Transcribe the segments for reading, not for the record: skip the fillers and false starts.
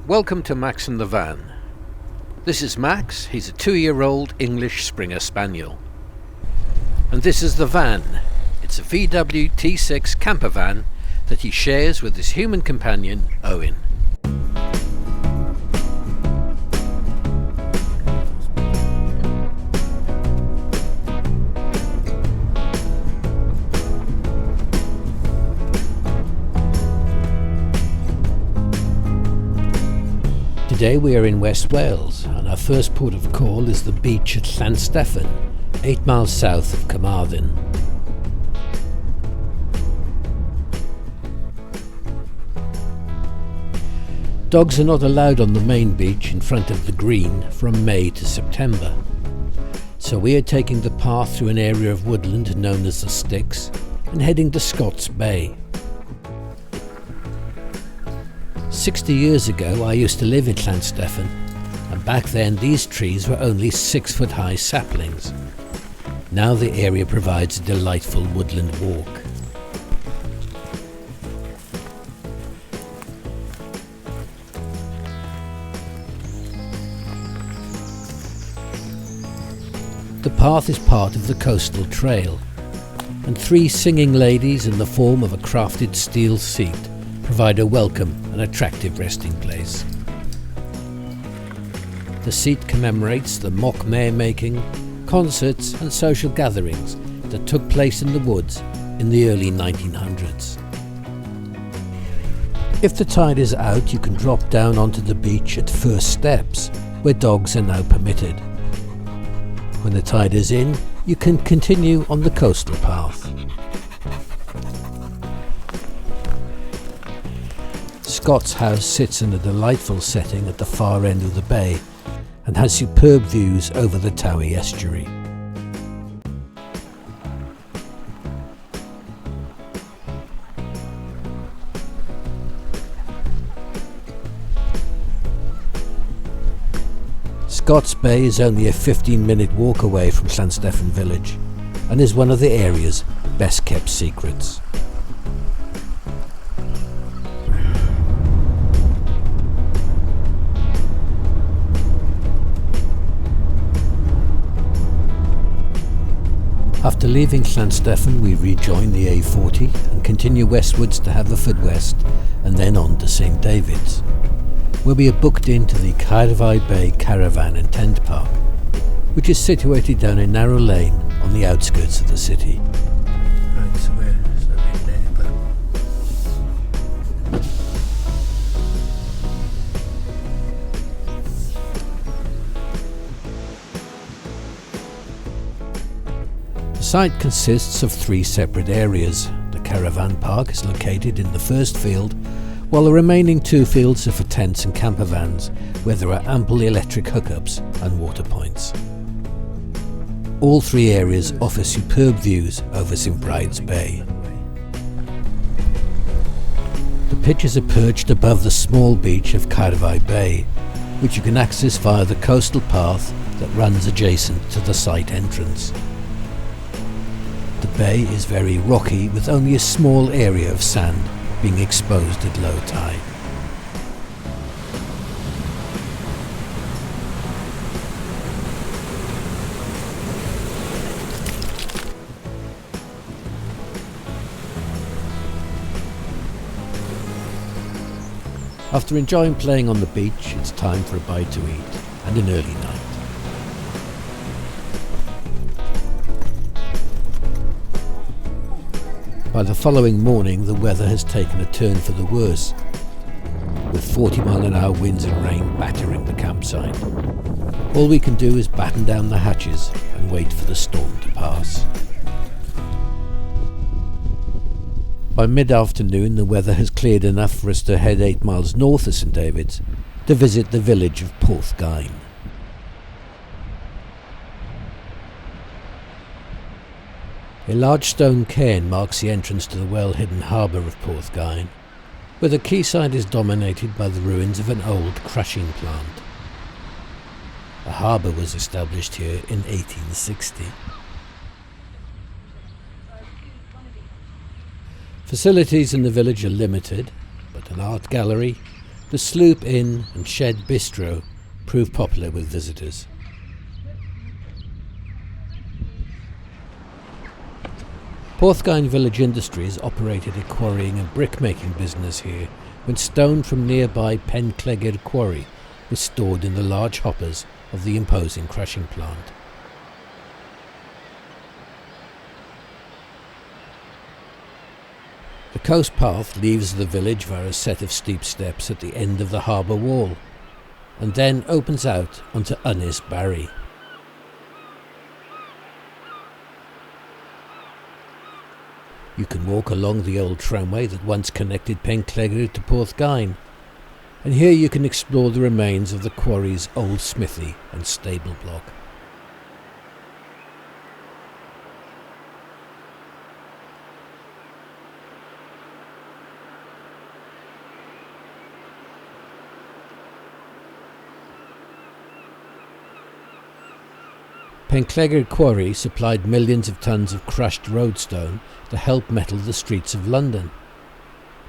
Welcome to Max and the Van. This is Max, he's a 2-year-old English Springer Spaniel. And this is the van. It's a VW T6 Campervan that he shares with his human companion, Owen. Today we are in West Wales, and our first port of call is the beach at LLansteffan, 8 miles south of Carmarthen. Dogs are not allowed on the main beach in front of the green from May to September, so we are taking the path through an area of woodland known as the Sticks and heading to Scots Bay. 60 years ago I used to live at LLansteffan, and back then these trees were only 6-foot-high saplings. Now the area provides a delightful woodland walk. The path is part of the coastal trail, and 3 singing ladies in the form of a crafted steel seat provide a welcome and attractive resting place. The seat commemorates the mock merrymaking, concerts and social gatherings that took place in the woods in the early 1900s. If the tide is out, you can drop down onto the beach at First Steps, where dogs are now permitted. When the tide is in, you can continue on the coastal path. Scott's House sits in a delightful setting at the far end of the bay and has superb views over the Towie estuary. Scots Bay is only a 15-minute walk away from LLansteffan village and is one of the area's best kept secrets. After leaving LLansteffan, we rejoin the A40 and continue westwards to Haverfordwest and then on to St David's, where we are booked into the Caerfai Bay Caravan and Tent Park, which is situated down a narrow lane on the outskirts of the city. Right, so we're in there, but the site consists of 3 separate areas. The caravan park is located in the first field, while the remaining 2 fields are for tents and campervans, where there are ample electric hookups and water points. All 3 areas offer superb views over St Bride's Bay. The pitches are perched above the small beach of Caerfai Bay, which you can access via the coastal path that runs adjacent to the site entrance. The bay is very rocky, with only a small area of sand being exposed at low tide. After enjoying playing on the beach, it's time for a bite to eat and an early night. By the following morning, the weather has taken a turn for the worse, with 40-mile-an-hour winds and rain battering the campsite. All we can do is batten down the hatches and wait for the storm to pass. By mid-afternoon, the weather has cleared enough for us to head 8 miles north of St David's to visit the village of Porthgain. A large stone cairn marks the entrance to the well-hidden harbour of Porthgain, where the quayside is dominated by the ruins of an old crushing plant. A harbour was established here in 1860. Facilities in the village are limited, but an art gallery, The Sloop Inn and Shed Bistro proved popular with visitors. Porthgain Village Industries operated a quarrying and brick-making business here when stone from nearby Penllegged Quarry was stored in the large hoppers of the imposing crushing plant. The coast path leaves the village via a set of steep steps at the end of the harbour wall, and then opens out onto Ynys Barry. You can walk along the old tramway that once connected Penllegged to Porthgain, and here you can explore the remains of the quarry's old smithy and stable block. Penllegged Quarry supplied millions of tons of crushed roadstone to help metal the streets of London.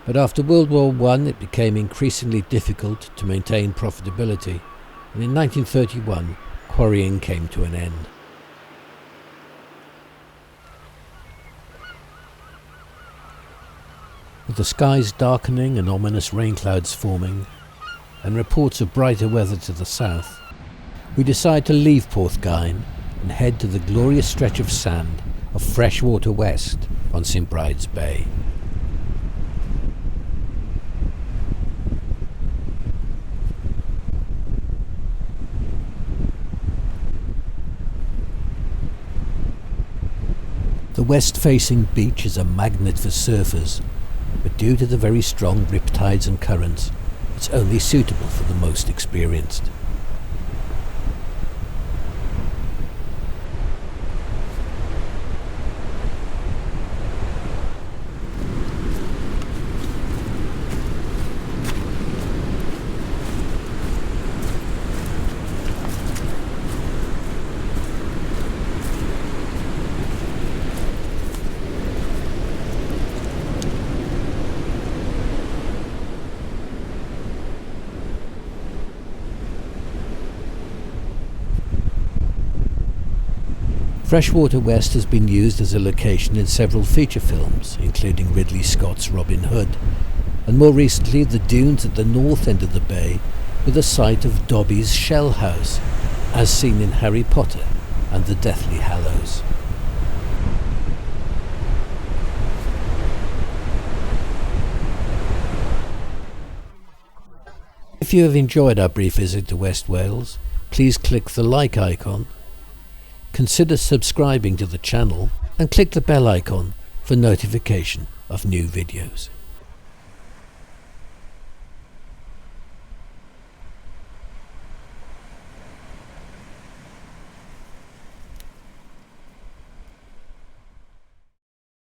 But after World War I it became increasingly difficult to maintain profitability, and in 1931 quarrying came to an end. With the skies darkening and ominous rain clouds forming, and reports of brighter weather to the south, we decide to leave Porthgain and head to the glorious stretch of sand of Freshwater West on St Bride's Bay. The west-facing beach is a magnet for surfers, but due to the very strong riptides and currents, it's only suitable for the most experienced. Freshwater West has been used as a location in several feature films, including Ridley Scott's Robin Hood, and more recently the dunes at the north end of the bay were the site of Dobby's shell house, as seen in Harry Potter and the Deathly Hallows. If you have enjoyed our brief visit to West Wales, please click the like icon, consider subscribing to the channel, and click the bell icon for notification of new videos.